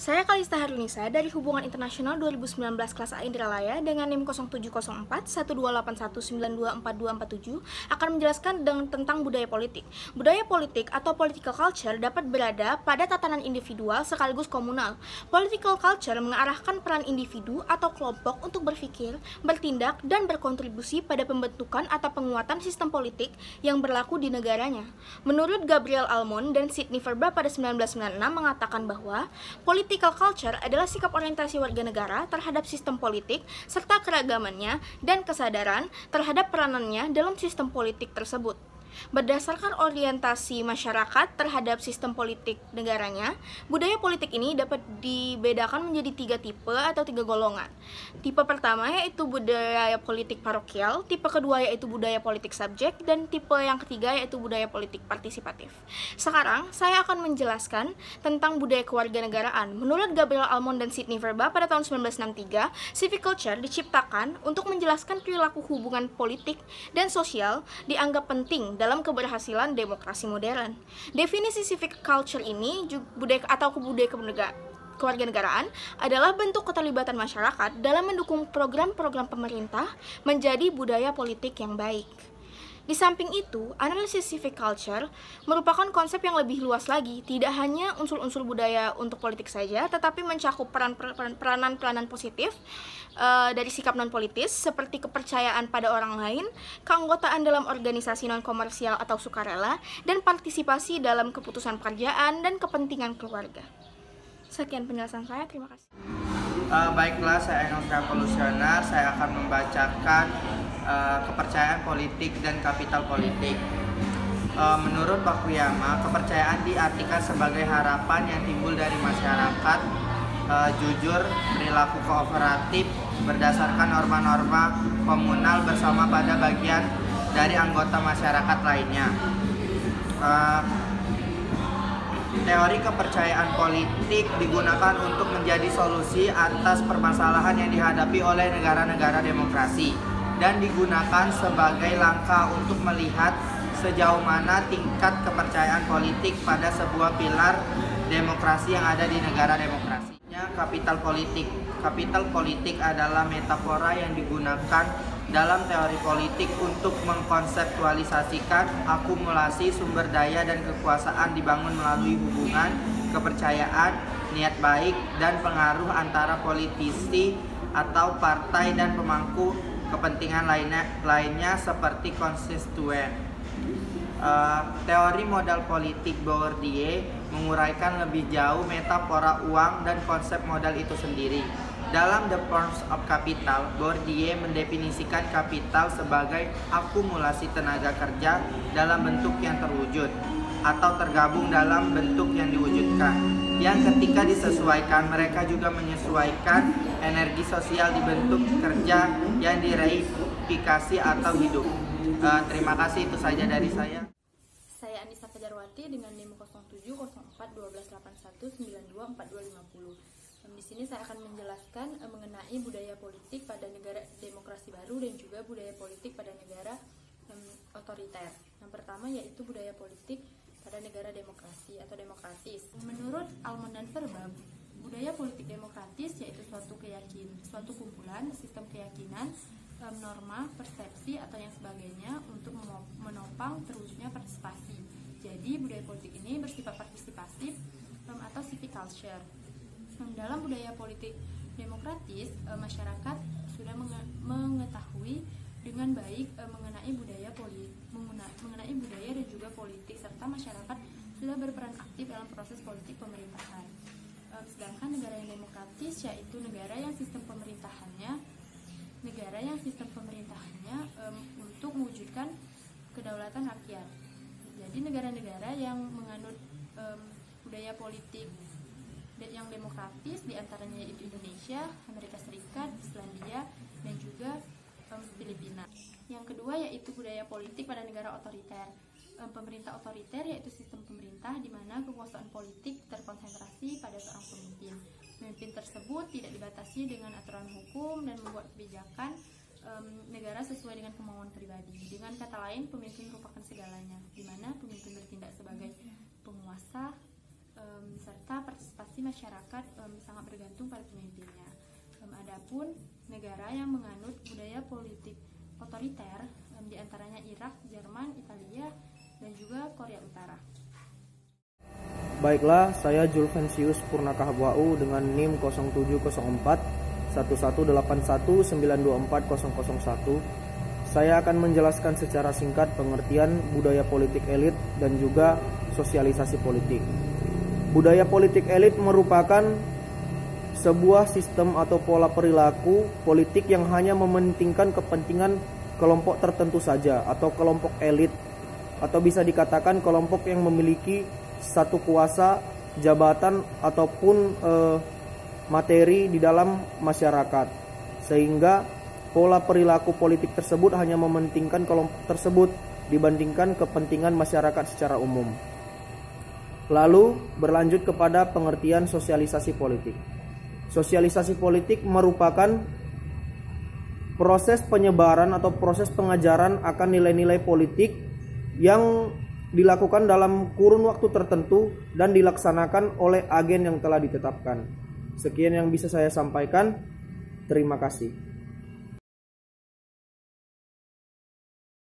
Saya Kalista Harunisa dari Hubungan Internasional 2019 kelas A Indralaya dengan NIM 0704 1281924247 akan menjelaskan tentang budaya politik. Budaya politik atau political culture dapat berada pada tatanan individual sekaligus komunal. Political culture mengarahkan peran individu atau kelompok untuk berpikir, bertindak, dan berkontribusi pada pembentukan atau penguatan sistem politik yang berlaku di negaranya. Menurut Gabriel Almond dan Sidney Verba pada 1996 mengatakan bahwa political culture adalah sikap orientasi warga negara terhadap sistem politik serta keragamannya dan kesadaran terhadap peranannya dalam sistem politik tersebut. Berdasarkan orientasi masyarakat terhadap sistem politik negaranya, budaya politik ini dapat dibedakan menjadi 3 tipe atau 3 golongan. Tipe pertama yaitu budaya politik parokial, tipe kedua yaitu budaya politik subjek, dan tipe yang ketiga yaitu budaya politik partisipatif. Sekarang, saya akan menjelaskan tentang budaya kewarganegaraan. Menurut Gabriel Almond dan Sidney Verba pada tahun 1963, civic culture diciptakan untuk menjelaskan perilaku hubungan politik dan sosial dianggap penting dalam keberhasilan demokrasi modern. Definisi civic culture ini budaya kewarganegaraan adalah bentuk keterlibatan masyarakat dalam mendukung program-program pemerintah menjadi budaya politik yang baik. Di samping itu, analisis civic culture merupakan konsep yang lebih luas lagi, tidak hanya unsur-unsur budaya untuk politik saja, tetapi mencakup peranan-peranan positif dari sikap non-politis, seperti kepercayaan pada orang lain, keanggotaan dalam organisasi non-komersial atau sukarela, dan partisipasi dalam keputusan pekerjaan dan kepentingan keluarga. Sekian penjelasan saya, terima kasih. Baiklah, saya Enoska Polusioner. Saya akan membacakan kepercayaan politik dan kapital politik. Menurut Bakuyama, kepercayaan diartikan sebagai harapan yang timbul dari masyarakat jujur, perilaku kooperatif berdasarkan norma-norma komunal bersama pada bagian dari anggota masyarakat lainnya. Teori kepercayaan politik digunakan untuk menjadi solusi atas permasalahan yang dihadapi oleh negara-negara demokrasi dan digunakan sebagai langkah untuk melihat sejauh mana tingkat kepercayaan politik pada sebuah pilar demokrasi yang ada di negara demokrasi. Kapital politik. Kapital politik adalah metafora yang digunakan dalam teori politik untuk mengkonseptualisasikan akumulasi sumber daya dan kekuasaan dibangun melalui hubungan, kepercayaan, niat baik, dan pengaruh antara politisi atau partai dan pemangku kepentingan lainnya seperti konstituen. Teori modal politik Bourdieu menguraikan lebih jauh metafora uang dan konsep modal itu sendiri. Dalam The Forms of Capital, Bourdieu mendefinisikan kapital sebagai akumulasi tenaga kerja dalam bentuk yang terwujud atau tergabung dalam bentuk yang diwujudkan, yang ketika disesuaikan, mereka juga menyesuaikan energi sosial di bentuk kerja yang direifikasi atau hidup. Terima kasih, itu saja dari saya. Saya Anissa Fajarwati dengan NIM 07041281924250. Di sini saya akan menjelaskan mengenai budaya politik pada negara demokrasi baru dan juga budaya politik pada negara otoriter. Yang pertama yaitu budaya politik pada negara demokrasi atau demokratis. Menurut Almond dan Verba, budaya politik demokratis yaitu suatu kumpulan sistem keyakinan, norma, persepsi atau yang sebagainya untuk menopang terwujudnya partisipasi. Jadi budaya politik ini bersifat partisipatif atau civic culture. Dalam budaya politik demokratis, masyarakat sudah mengetahui dengan baik mengenai budaya dan juga politik, serta masyarakat sudah berperan aktif dalam proses politik pemerintahan. Sedangkan negara yang demokratis yaitu negara yang sistem pemerintahannya untuk mewujudkan kedaulatan rakyat. Jadi negara-negara yang menganut budaya politik yang demokratis diantaranya yaitu Indonesia, Amerika Serikat, Islandia, dan juga Filipina. Yang kedua yaitu budaya politik pada negara otoriter. Pemerintah otoriter yaitu sistem pemerintah di mana kekuasaan politik terkonsentrasi pada seorang pemimpin. Pemimpin tersebut tidak dibatasi dengan aturan hukum dan membuat kebijakan negara sesuai dengan kemauan pribadi. Dengan kata lain, pemimpin merupakan segalanya, di mana pemimpin bertindak sebagai penguasa serta partisipasi pasti masyarakat sangat bergantung pada pemimpinnya. Adapun negara yang menganut budaya politik otoriter, diantaranya Irak, Jerman, Italia, dan juga Korea Utara. Baiklah, saya Julvensius Purnakah WAU dengan NIM 0704 11819240001. Saya akan menjelaskan secara singkat pengertian budaya politik elit dan juga sosialisasi politik. Budaya politik elit merupakan sebuah sistem atau pola perilaku politik yang hanya mementingkan kepentingan kelompok tertentu saja atau kelompok elit, atau bisa dikatakan kelompok yang memiliki satu kuasa, jabatan ataupun materi di dalam masyarakat, sehingga pola perilaku politik tersebut hanya mementingkan kelompok tersebut dibandingkan kepentingan masyarakat secara umum. Lalu berlanjut kepada pengertian sosialisasi politik. Sosialisasi politik merupakan proses penyebaran atau proses pengajaran akan nilai-nilai politik yang dilakukan dalam kurun waktu tertentu dan dilaksanakan oleh agen yang telah ditetapkan. Sekian yang bisa saya sampaikan. Terima kasih.